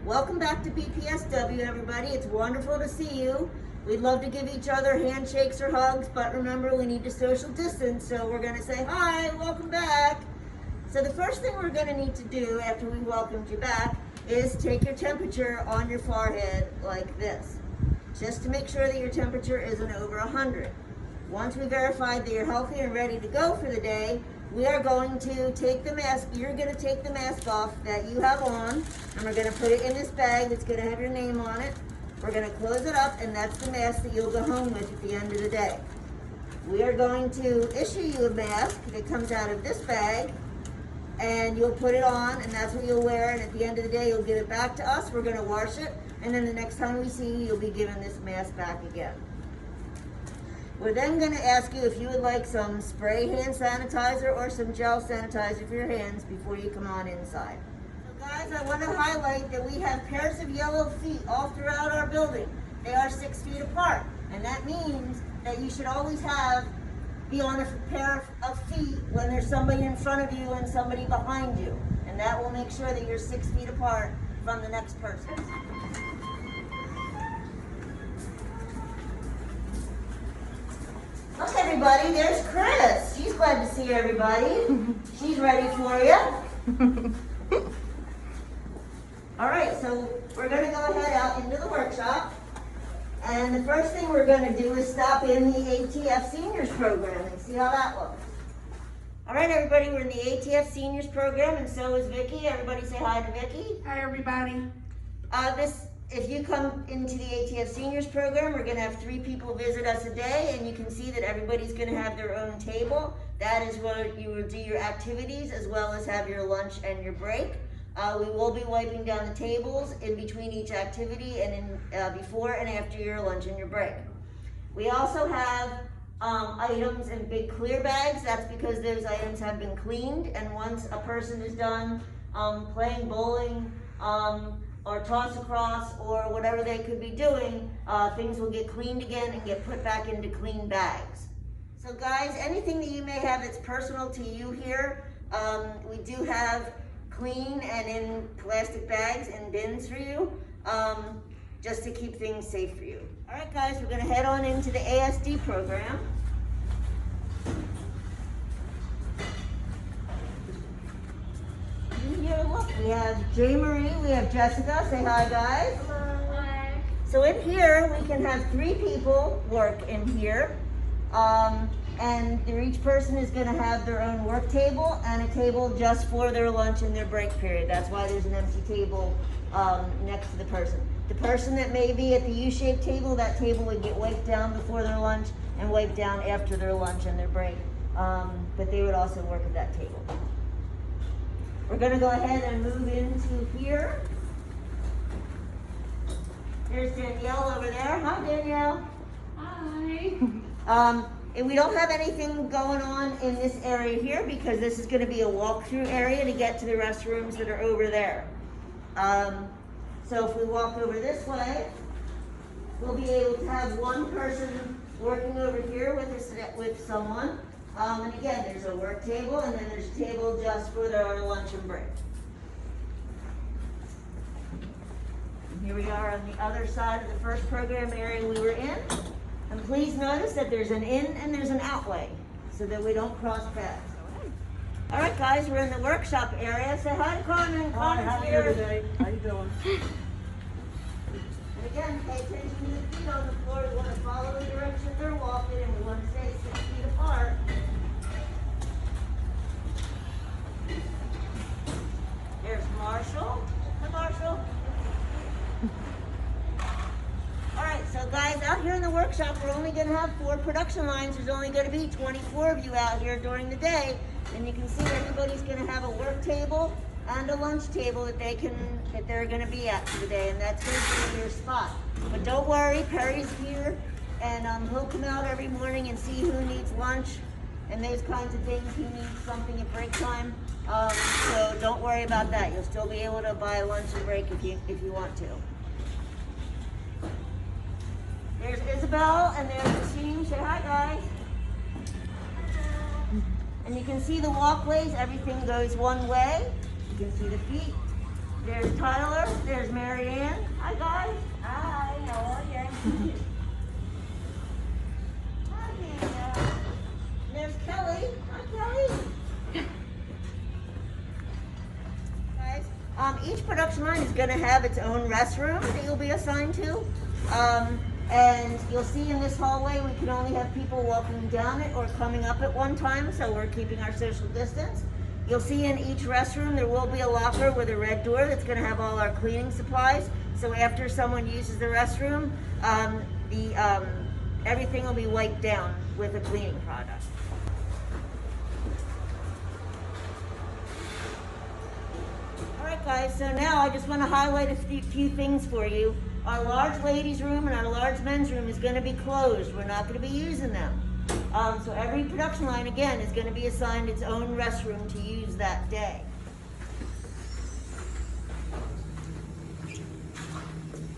Welcome back to BPSW, everybody. It's wonderful to see you. We'd love to give each other handshakes or hugs, but remember, we need to social distance, so we're going to say, hi, welcome back. So the first thing we're going to need to do after we welcomed you back is take your temperature on your forehead like this, just to make sure that your temperature isn't over 100. Once we verified that you're healthy and ready to go for the day, we are going to take the mask. You're going to take the mask off that you have on, and we're going to put it in this bag that's going to have your name on it. We're going to close it up, and that's the mask that you'll go home with at the end of the day. We are going to issue you a mask that comes out of this bag, and you'll put it on, and that's what you'll wear, and at the end of the day, you'll give it back to us. We're going to wash it, and then the next time we see you, you'll be given this mask back again. We're then going to ask you if you would like some spray hand sanitizer or some gel sanitizer for your hands before you come on inside. So guys, I want to highlight that we have pairs of yellow feet all throughout our building. They are 6 feet apart, and that means that you should always be on a pair of feet when there's somebody in front of you and somebody behind you. And that will make sure that you're 6 feet apart from the next person. Look, everybody, there's Chris. She's glad to see everybody. She's ready for you. All right, so we're going to go ahead out into the workshop. And the first thing we're going to do is stop in the ATF Seniors Program and see how that looks. All right, everybody, we're in the ATF Seniors Program, and so is Vicki. Everybody say hi to Vicki. Hi, everybody. If you come into the ATF Seniors Program, we're going to have 3 people visit us a day, and you can see that everybody's going to have their own table. That is where you will do your activities as well as have your lunch and your break. We will be wiping down the tables in between each activity and before and after your lunch and your break. We also have items in big clear bags. That's because those items have been cleaned, and once a person is done playing bowling, or toss across, or whatever they could be doing, things will get cleaned again and get put back into clean bags. So guys, anything that you may have that's personal to you here, we do have clean and in plastic bags and bins for you, just to keep things safe for you. All right guys, we're gonna head on into the ASD program. Here, look, we have J. Marie, we have Jessica. Say hi, guys. Hello. Hi. So in here, we can have 3 people work in here. And each person is going to have their own work table and a table just for their lunch and their break period. That's why there's an empty table next to the person. The person that may be at the U-shaped table, that table would get wiped down before their lunch and wiped down after their lunch and their break. But they would also work at that table. We're going to go ahead and move into here. There's Danielle over there. Hi, Danielle. Hi. And we don't have anything going on in this area here because this is going to be a walkthrough area to get to the restrooms that are over there. So if we walk over this way, we'll be able to have one person working over here with someone. And again, there's a work table, and then there's a table just for their lunch and break. And here we are on the other side of the first program area we were in. And please notice that there's an in and there's an out way, so that we don't cross paths. All right, guys, we're in the workshop area. Say hi to Carmen. Hi, how are you today? How you doing? And again, pay attention to the feet on the floor. We want to follow the direction they're walking, and we want to stay 6 feet apart. There's Marshall. Hi, Marshall. All right, so guys, out here in the workshop, we're only going to have 4 production lines. There's only going to be 24 of you out here during the day, and you can see everybody's going to have a work table and a lunch table that they're going to be at for the day, and that's going to be your spot. But don't worry, Perry's here, and he'll come out every morning and see who needs lunch and those kinds of things. Who needs something at break time. So don't worry about that. You'll still be able to buy lunch and break if you want to. There's Isabel, and there's the team. Say hi, guys. And you can see the walkways. Everything goes one way. You can see the feet. There's Tyler. There's Mary Hi, Danielle. There's Kelly. Hi, Kelly. Guys, each production line is going to have its own restroom that you'll be assigned to. And you'll see in this hallway we can only have people walking down it or coming up at one time, so we're keeping our social distance. You'll see in each restroom there will be a locker with a red door that's going to have all our cleaning supplies. So after someone uses the restroom, everything will be wiped down with a cleaning product. Alright guys, so now I just want to highlight a few things for you. Our large ladies room and our large men's room is going to be closed. We're not going to be using them. So every production line, again, is going to be assigned its own restroom to use that day.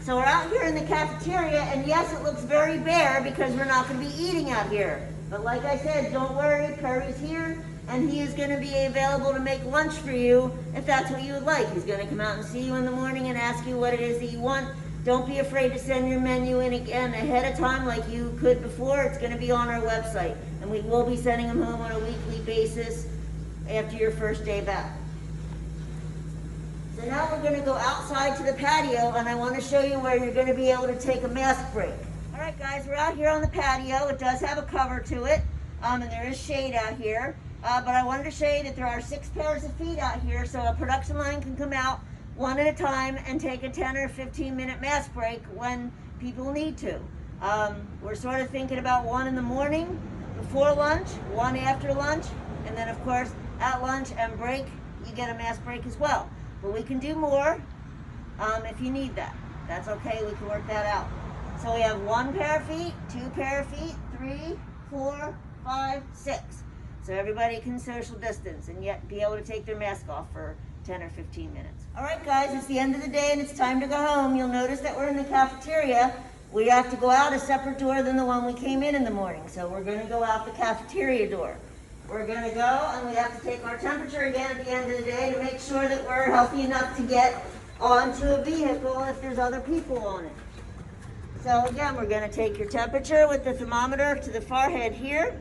So we're out here in the cafeteria, and yes, it looks very bare because we're not going to be eating out here. But like I said, don't worry, Perry's here, and he is going to be available to make lunch for you if that's what you would like. He's going to come out and see you in the morning and ask you what it is that you want. Don't be afraid to send your menu in again ahead of time like you could before. It's going to be on our website, and we will be sending them home on a weekly basis after your first day back. So now we're going to go outside to the patio, and I want to show you where you're going to be able to take a mask break. All right, guys, we're out here on the patio. It does have a cover to it, and there is shade out here. But I wanted to show you that there are 6 pairs of feet out here, so a production line can come out one at a time and take a 10 or 15 minute mask break when people need to. We're sort of thinking about 1 in the morning before lunch, 1 after lunch, and then of course at lunch and break you get a mask break as well. But we can do more if you need that. That's okay, we can work that out. So we have 1 pair of feet, 2 pair of feet, 3, 4, 5, 6. So everybody can social distance and yet be able to take their mask off for 10 or 15 minutes. All right, guys, it's the end of the day and it's time to go home. You'll notice that we're in the cafeteria. We have to go out a separate door than the one we came in the morning. So we're going to go out the cafeteria door. We're going to go and we have to take our temperature again at the end of the day to make sure that we're healthy enough to get onto a vehicle if there's other people on it. So again, we're going to take your temperature with the thermometer to the forehead here.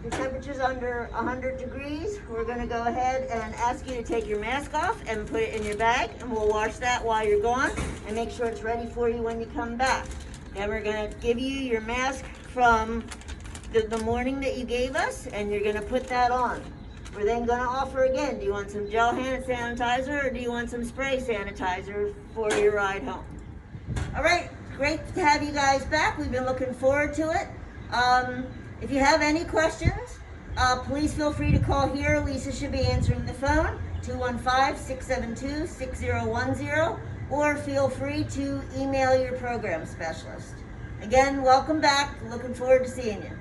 The temperature's under 100 degrees. We're going to go ahead and ask you to take your mask off and put it in your bag, and we'll wash that while you're gone and make sure it's ready for you when you come back. Then we're going to give you your mask from the morning that you gave us, and you're going to put that on. We're then going to offer again, do you want some gel hand sanitizer or do you want some spray sanitizer for your ride home? All right, great to have you guys back. We've been looking forward to it. If you have any questions, please feel free to call here. Lisa should be answering the phone, 215-672-6010, or feel free to email your program specialist. Again, welcome back. Looking forward to seeing you.